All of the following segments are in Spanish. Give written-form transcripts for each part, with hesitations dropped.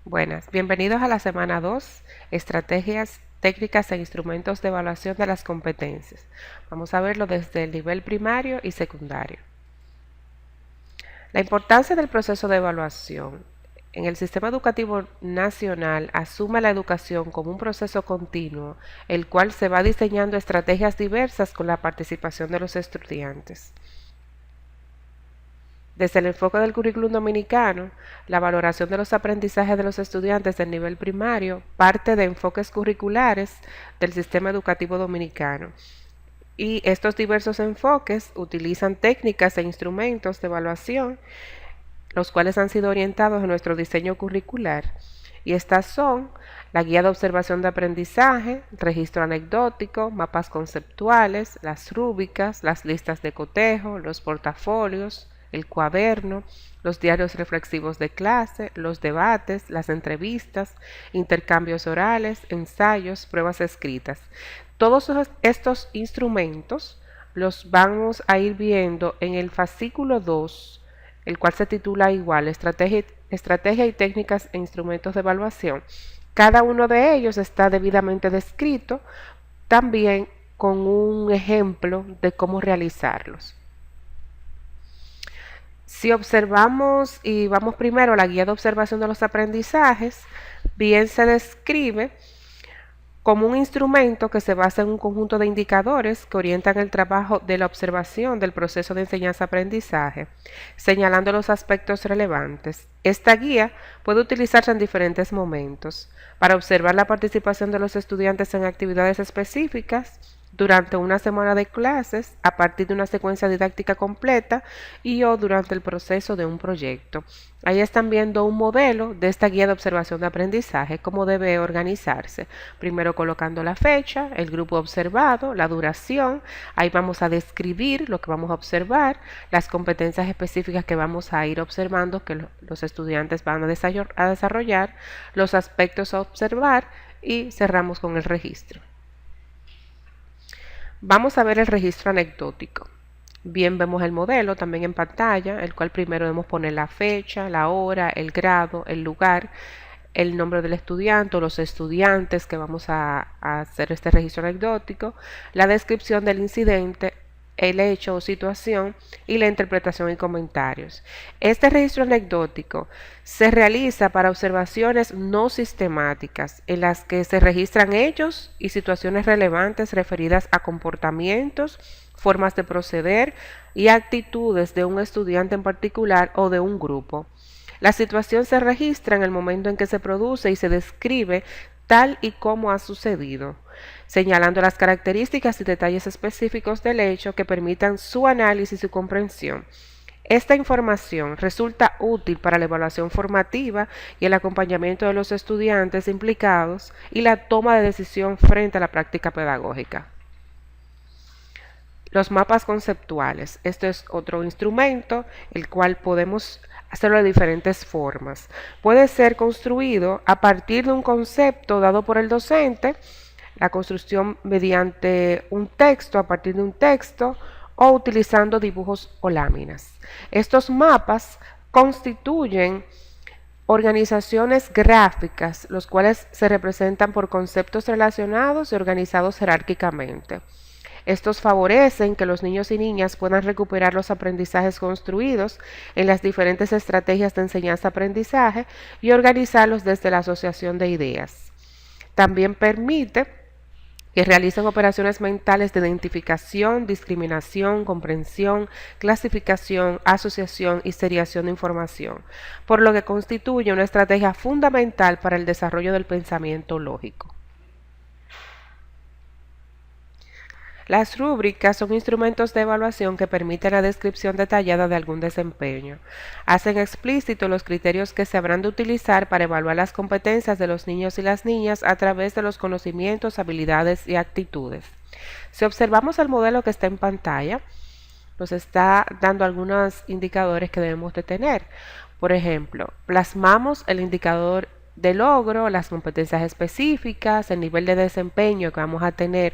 Buenas, bienvenidos a la semana 2, estrategias, técnicas e instrumentos de evaluación de las competencias. Vamos a verlo desde el nivel primario y secundario. La importancia del proceso de evaluación. En el sistema educativo nacional asume la educación como un proceso continuo, el cual se va diseñando estrategias diversas con la participación de los estudiantes. Desde el enfoque del currículum dominicano, la valoración de los aprendizajes de los estudiantes del nivel primario parte de enfoques curriculares del sistema educativo dominicano. Y estos diversos enfoques utilizan técnicas e instrumentos de evaluación, los cuales han sido orientados en nuestro diseño curricular. Y estas son la guía de observación de aprendizaje, registro anecdótico, mapas conceptuales, las rúbricas, las listas de cotejo, los portafolios, el cuaderno, los diarios reflexivos de clase, los debates, las entrevistas, intercambios orales, ensayos, pruebas escritas. Todos estos instrumentos los vamos a ir viendo en el fascículo 2, el cual se titula igual, Estrategia y técnicas e instrumentos de evaluación. Cada uno de ellos está debidamente descrito, también con un ejemplo de cómo realizarlos. Si observamos y vamos primero a la guía de observación de los aprendizajes, bien se describe como un instrumento que se basa en un conjunto de indicadores que orientan el trabajo de la observación del proceso de enseñanza-aprendizaje, señalando los aspectos relevantes. Esta guía puede utilizarse en diferentes momentos para observar la participación de los estudiantes en actividades específicas durante una semana de clases a partir de una secuencia didáctica completa y o durante el proceso de un proyecto. Ahí están viendo un modelo de esta guía de observación de aprendizaje, cómo debe organizarse. Primero colocando la fecha, el grupo observado, la duración. Ahí vamos a describir lo que vamos a observar, las competencias específicas que vamos a ir observando que los estudiantes van a desarrollar, los aspectos a observar y cerramos con el registro. Vamos a ver el registro anecdótico. Bien, vemos el modelo también en pantalla, el cual primero debemos poner la fecha, la hora, el grado, el lugar, el nombre del estudiante o los estudiantes que vamos a hacer este registro anecdótico, la descripción del incidente, el hecho o situación y la interpretación y comentarios. Este registro anecdótico se realiza para observaciones no sistemáticas en las que se registran hechos y situaciones relevantes referidas a comportamientos, formas de proceder y actitudes de un estudiante en particular o de un grupo. La situación se registra en el momento en que se produce y se describe tal y como ha sucedido, señalando las características y detalles específicos del hecho que permitan su análisis y su comprensión. Esta información resulta útil para la evaluación formativa y el acompañamiento de los estudiantes implicados y la toma de decisión frente a la práctica pedagógica. Los mapas conceptuales. Esto es otro instrumento, el cual podemos hacerlo de diferentes formas. Puede ser construido a partir de un concepto dado por el docente, la construcción mediante un texto, a partir de un texto, o utilizando dibujos o láminas. Estos mapas constituyen organizaciones gráficas, los cuales se representan por conceptos relacionados y organizados jerárquicamente. Estos favorecen que los niños y niñas puedan recuperar los aprendizajes construidos en las diferentes estrategias de enseñanza-aprendizaje y organizarlos desde la asociación de ideas. También permite que realicen operaciones mentales de identificación, discriminación, comprensión, clasificación, asociación y seriación de información, por lo que constituye una estrategia fundamental para el desarrollo del pensamiento lógico. Las rúbricas son instrumentos de evaluación que permiten la descripción detallada de algún desempeño. Hacen explícito los criterios que se habrán de utilizar para evaluar las competencias de los niños y las niñas a través de los conocimientos, habilidades y actitudes. Si observamos el modelo que está en pantalla, nos está dando algunos indicadores que debemos de tener. Por ejemplo, plasmamos el indicador de logro, las competencias específicas, el nivel de desempeño que vamos a tener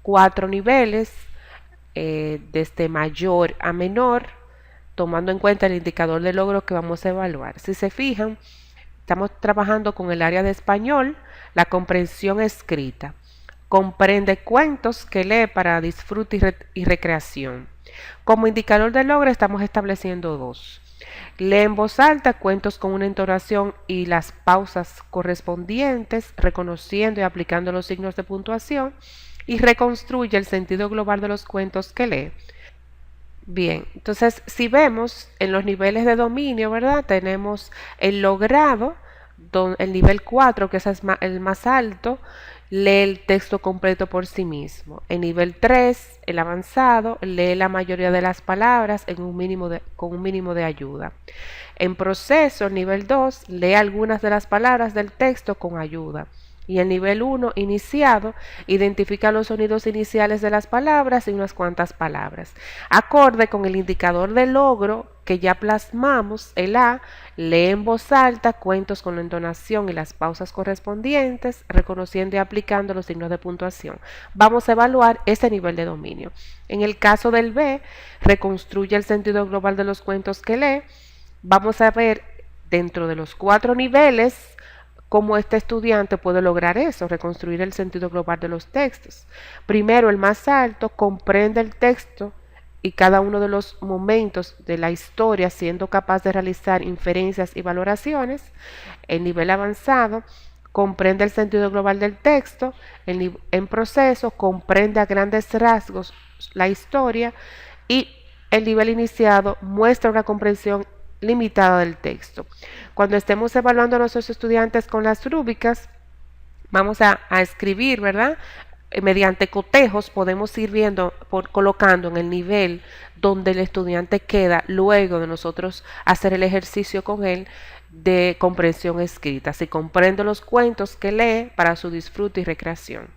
4 niveles, desde mayor a menor, tomando en cuenta el indicador de logro que vamos a evaluar. Si se fijan, estamos trabajando con el área de español, la comprensión escrita. Comprende cuentos que lee para disfrute y recreación. Como indicador de logro estamos estableciendo dos. Lee en voz alta cuentos con una entonación y las pausas correspondientes, reconociendo y aplicando los signos de puntuación, y reconstruye el sentido global de los cuentos que lee. Bien, entonces si vemos en los niveles de dominio, ¿verdad? Tenemos el logrado, el nivel 4, que es el más alto, lee el texto completo por sí mismo. El nivel 3, el avanzado, lee la mayoría de las palabras con un mínimo de ayuda. En proceso, el nivel 2, lee algunas de las palabras del texto con ayuda. Y el nivel 1, iniciado, identifica los sonidos iniciales de las palabras y unas cuantas palabras. Acorde con el indicador de logro que ya plasmamos, el A, lee en voz alta cuentos con la entonación y las pausas correspondientes, reconociendo y aplicando los signos de puntuación. Vamos a evaluar ese nivel de dominio. En el caso del B, reconstruye el sentido global de los cuentos que lee. Vamos a ver dentro de los 4 niveles cómo este estudiante puede lograr eso, reconstruir el sentido global de los textos. Primero, el más alto comprende el texto y cada uno de los momentos de la historia, siendo capaz de realizar inferencias y valoraciones. El nivel avanzado comprende el sentido global del texto. En proceso comprende a grandes rasgos la historia, y el nivel iniciado muestra una comprensión limitada del texto. Cuando estemos evaluando a nuestros estudiantes con las rúbricas, vamos a escribir, ¿verdad? Mediante cotejos podemos ir viendo, colocando en el nivel donde el estudiante queda luego de nosotros hacer el ejercicio con él de comprensión escrita, si comprende los cuentos que lee para su disfrute y recreación.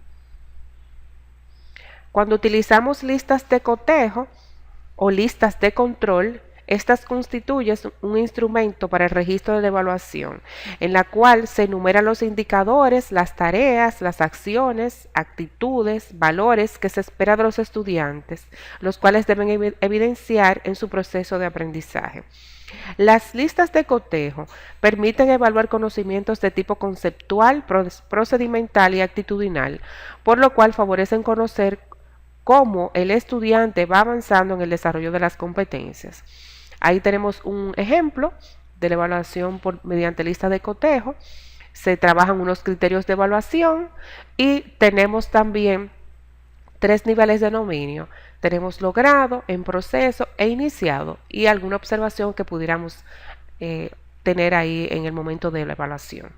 Cuando utilizamos listas de cotejo o listas de control, estas constituyen un instrumento para el registro de la evaluación, en la cual se enumeran los indicadores, las tareas, las acciones, actitudes, valores que se espera de los estudiantes, los cuales deben evidenciar en su proceso de aprendizaje. Las listas de cotejo permiten evaluar conocimientos de tipo conceptual, procedimental y actitudinal, por lo cual favorecen conocer cómo el estudiante va avanzando en el desarrollo de las competencias. Ahí tenemos un ejemplo de la evaluación mediante lista de cotejo. Se trabajan unos criterios de evaluación y tenemos también 3 niveles de dominio. Tenemos logrado, en proceso e iniciado, y alguna observación que pudiéramos tener ahí en el momento de la evaluación.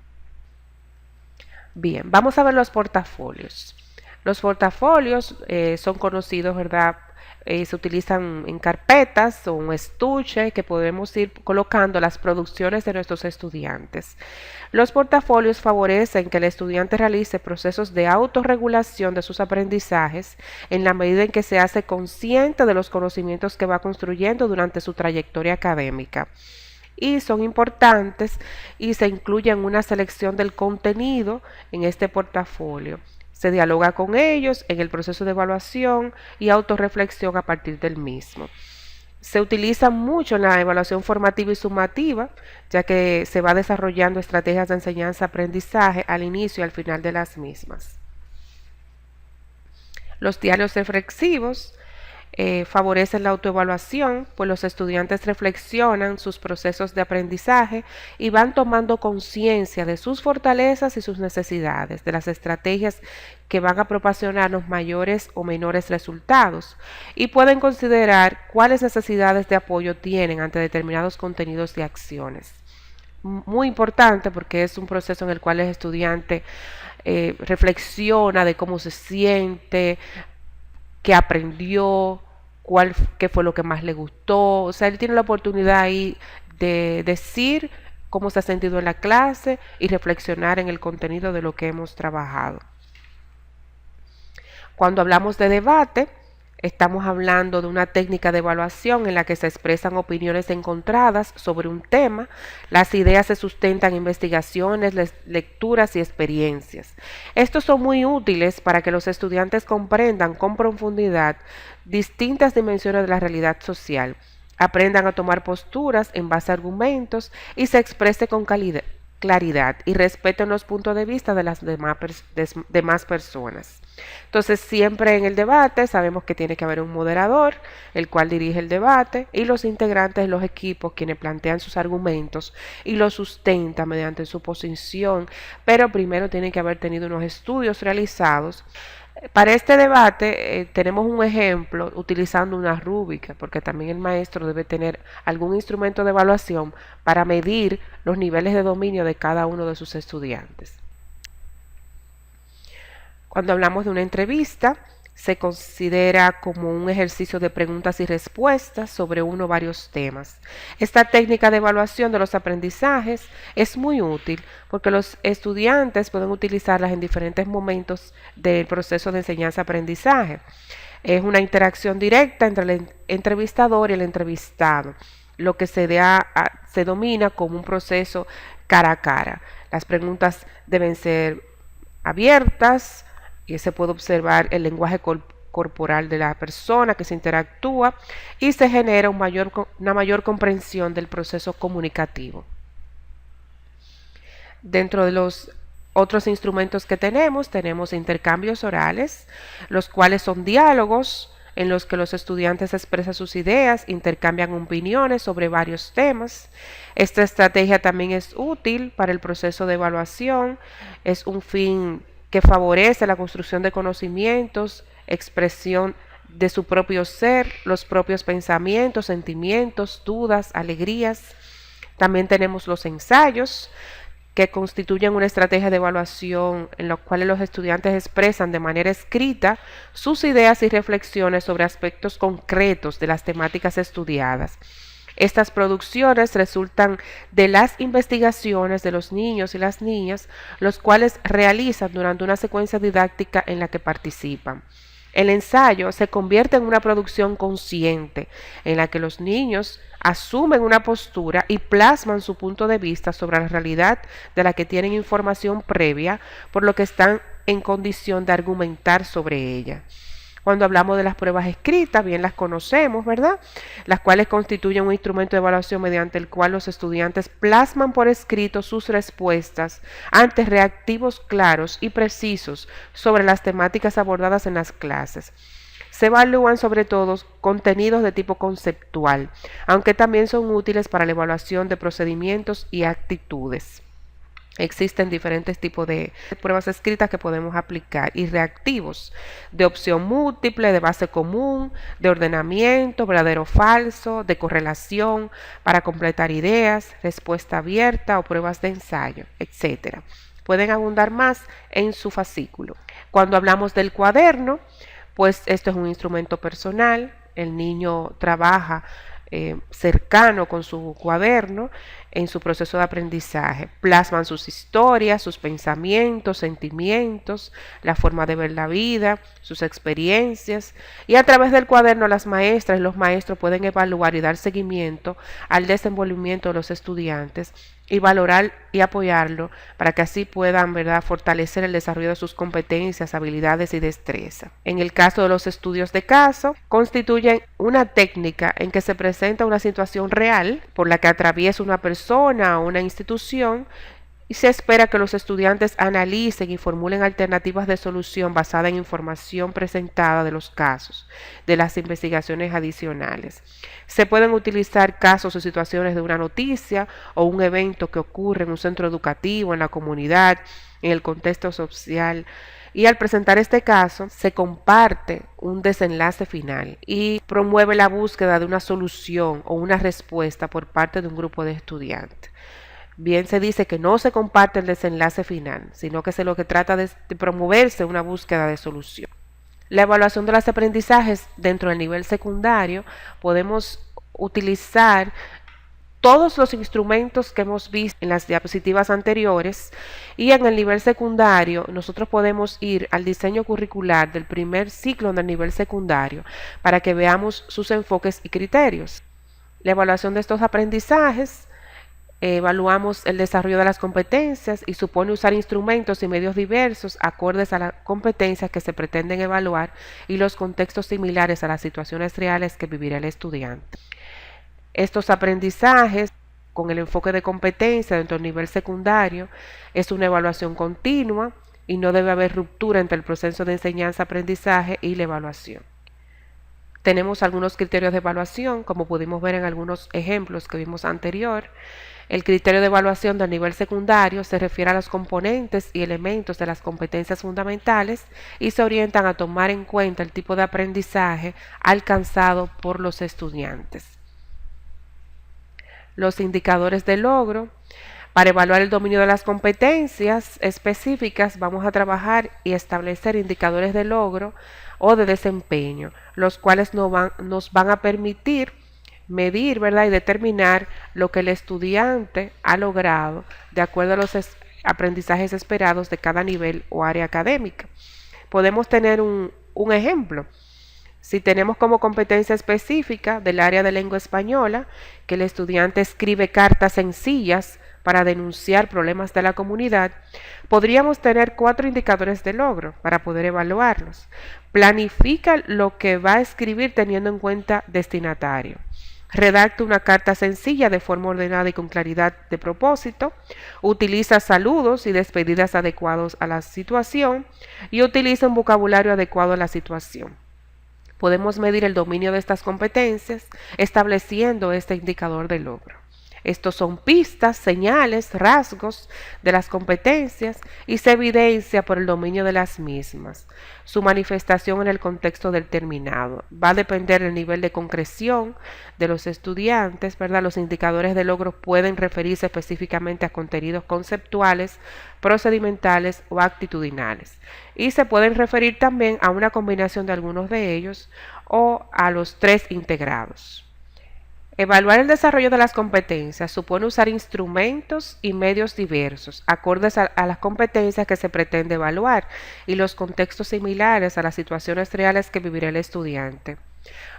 Bien, vamos a ver los portafolios. Los portafolios son conocidos, ¿verdad? Se utilizan en carpetas o un estuche que podemos ir colocando las producciones de nuestros estudiantes. Los portafolios favorecen que el estudiante realice procesos de autorregulación de sus aprendizajes en la medida en que se hace consciente de los conocimientos que va construyendo durante su trayectoria académica. Y son importantes y se incluyen una selección del contenido en este portafolio. Se dialoga con ellos en el proceso de evaluación y autorreflexión a partir del mismo. Se utiliza mucho en la evaluación formativa y sumativa, ya que se va desarrollando estrategias de enseñanza-aprendizaje al inicio y al final de las mismas. Los diarios reflexivos favorecen la autoevaluación, pues los estudiantes reflexionan sus procesos de aprendizaje y van tomando conciencia de sus fortalezas y sus necesidades, de las estrategias que van a proporcionarnos mayores o menores resultados, y pueden considerar cuáles necesidades de apoyo tienen ante determinados contenidos y acciones. Muy importante porque es un proceso en el cual el estudiante reflexiona de cómo se siente, qué aprendió, qué fue lo que más le gustó. O sea, él tiene la oportunidad ahí de decir cómo se ha sentido en la clase y reflexionar en el contenido de lo que hemos trabajado. Cuando hablamos de debate, estamos hablando de una técnica de evaluación en la que se expresan opiniones encontradas sobre un tema. Las ideas se sustentan en investigaciones, lecturas y experiencias. Estos son muy útiles para que los estudiantes comprendan con profundidad distintas dimensiones de la realidad social, aprendan a tomar posturas en base a argumentos y se exprese con claridad y respeto en los puntos de vista de las demás personas. Entonces, siempre en el debate sabemos que tiene que haber un moderador, el cual dirige el debate, y los integrantes de los equipos quienes plantean sus argumentos y los sustentan mediante su posición, pero primero tienen que haber tenido unos estudios realizados. Para este debate tenemos un ejemplo utilizando una rúbrica, porque también el maestro debe tener algún instrumento de evaluación para medir los niveles de dominio de cada uno de sus estudiantes. Cuando hablamos de una entrevista, se considera como un ejercicio de preguntas y respuestas sobre uno o varios temas. Esta técnica de evaluación de los aprendizajes es muy útil porque los estudiantes pueden utilizarlas en diferentes momentos del proceso de enseñanza-aprendizaje. Es una interacción directa entre el entrevistador y el entrevistado, lo que se domina como un proceso cara a cara. Las preguntas deben ser abiertas, y se puede observar el lenguaje corporal de la persona que se interactúa y se genera una mayor comprensión del proceso comunicativo. Dentro de los otros instrumentos que tenemos intercambios orales, los cuales son diálogos en los que los estudiantes expresan sus ideas, intercambian opiniones sobre varios temas. Esta estrategia también es útil para el proceso de evaluación, es un fin que favorece la construcción de conocimientos, expresión de su propio ser, los propios pensamientos, sentimientos, dudas, alegrías. También tenemos los ensayos, que constituyen una estrategia de evaluación en la cual los estudiantes expresan de manera escrita sus ideas y reflexiones sobre aspectos concretos de las temáticas estudiadas. Estas producciones resultan de las investigaciones de los niños y las niñas, los cuales realizan durante una secuencia didáctica en la que participan. El ensayo se convierte en una producción consciente, en la que los niños asumen una postura y plasman su punto de vista sobre la realidad de la que tienen información previa, por lo que están en condición de argumentar sobre ella. Cuando hablamos de las pruebas escritas, bien las conocemos, ¿verdad? Las cuales constituyen un instrumento de evaluación mediante el cual los estudiantes plasman por escrito sus respuestas ante reactivos claros y precisos sobre las temáticas abordadas en las clases. Se evalúan sobre todo contenidos de tipo conceptual, aunque también son útiles para la evaluación de procedimientos y actitudes. Existen diferentes tipos de pruebas escritas que podemos aplicar y reactivos de opción múltiple, de base común, de ordenamiento, verdadero o falso, de correlación, para completar ideas, respuesta abierta o pruebas de ensayo, etc. Pueden abundar más en su fascículo. Cuando hablamos del cuaderno, pues esto es un instrumento personal, el niño trabaja cercano con su cuaderno en su proceso de aprendizaje. Plasman sus historias, sus pensamientos, sentimientos, la forma de ver la vida, sus experiencias, y a través del cuaderno las maestras y los maestros pueden evaluar y dar seguimiento al desenvolvimiento de los estudiantes y valorar y apoyarlo para que así puedan, ¿verdad?, fortalecer el desarrollo de sus competencias, habilidades y destreza. En el caso de los estudios de caso, constituyen una técnica en que se presenta una situación real por la que atraviesa una persona o una institución y se espera que los estudiantes analicen y formulen alternativas de solución basada en información presentada de los casos, de las investigaciones adicionales. Se pueden utilizar casos o situaciones de una noticia o un evento que ocurre en un centro educativo, en la comunidad, en el contexto social. Y al presentar este caso, se comparte un desenlace final y promueve la búsqueda de una solución o una respuesta por parte de un grupo de estudiantes. Bien se dice que no se comparte el desenlace final, sino que se lo que trata de promoverse una búsqueda de solución. La evaluación de los aprendizajes dentro del nivel secundario, podemos utilizar todos los instrumentos que hemos visto en las diapositivas anteriores, y en el nivel secundario nosotros podemos ir al diseño curricular del primer ciclo del nivel secundario para que veamos sus enfoques y criterios. La evaluación de estos aprendizajes, evaluamos el desarrollo de las competencias y supone usar instrumentos y medios diversos acordes a las competencias que se pretenden evaluar y los contextos similares a las situaciones reales que vivirá el estudiante. Estos aprendizajes con el enfoque de competencia dentro del nivel secundario es una evaluación continua y no debe haber ruptura entre el proceso de enseñanza-aprendizaje y la evaluación. Tenemos algunos criterios de evaluación, como pudimos ver en algunos ejemplos que vimos anterior. El criterio de evaluación del nivel secundario se refiere a los componentes y elementos de las competencias fundamentales y se orientan a tomar en cuenta el tipo de aprendizaje alcanzado por los estudiantes. Los indicadores de logro. Para evaluar el dominio de las competencias específicas, vamos a trabajar y establecer indicadores de logro o de desempeño, los cuales nos van a permitir medir, ¿verdad?, y determinar lo que el estudiante ha logrado de acuerdo a los aprendizajes esperados de cada nivel o área académica. Podemos tener un ejemplo. Si tenemos como competencia específica del área de lengua española que el estudiante escribe cartas sencillas para denunciar problemas de la comunidad, podríamos tener 4 indicadores de logro para poder evaluarlos. Planifica lo que va a escribir teniendo en cuenta destinatario. Redacta una carta sencilla de forma ordenada y con claridad de propósito. Utiliza saludos y despedidas adecuados a la situación y utiliza un vocabulario adecuado a la situación. Podemos medir el dominio de estas competencias estableciendo este indicador de logro. Estos son pistas, señales, rasgos de las competencias y se evidencia por el dominio de las mismas. Su manifestación en el contexto determinado va a depender del nivel de concreción de los estudiantes, ¿verdad? Los indicadores de logro pueden referirse específicamente a contenidos conceptuales, procedimentales o actitudinales. Y se pueden referir también a una combinación de algunos de ellos o a los 3 integrados. Evaluar el desarrollo de las competencias supone usar instrumentos y medios diversos, acordes a las competencias que se pretende evaluar y los contextos similares a las situaciones reales que vivirá el estudiante.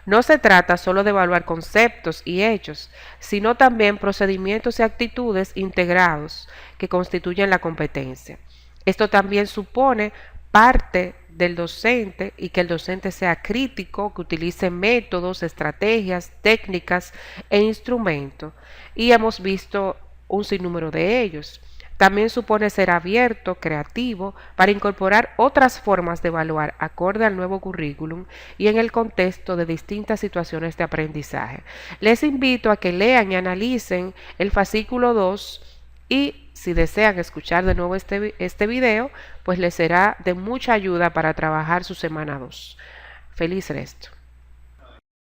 No se trata solo de evaluar conceptos y hechos, sino también procedimientos y actitudes integrados que constituyen la competencia. Esto también supone parte del docente y que el docente sea crítico, que utilice métodos, estrategias, técnicas e instrumentos. Y hemos visto un sinnúmero de ellos. También supone ser abierto, creativo, para incorporar otras formas de evaluar acorde al nuevo currículum y en el contexto de distintas situaciones de aprendizaje. Les invito a que lean y analicen el fascículo 2 y si desean escuchar de nuevo este video, pues les será de mucha ayuda para trabajar su semana 2. Feliz resto.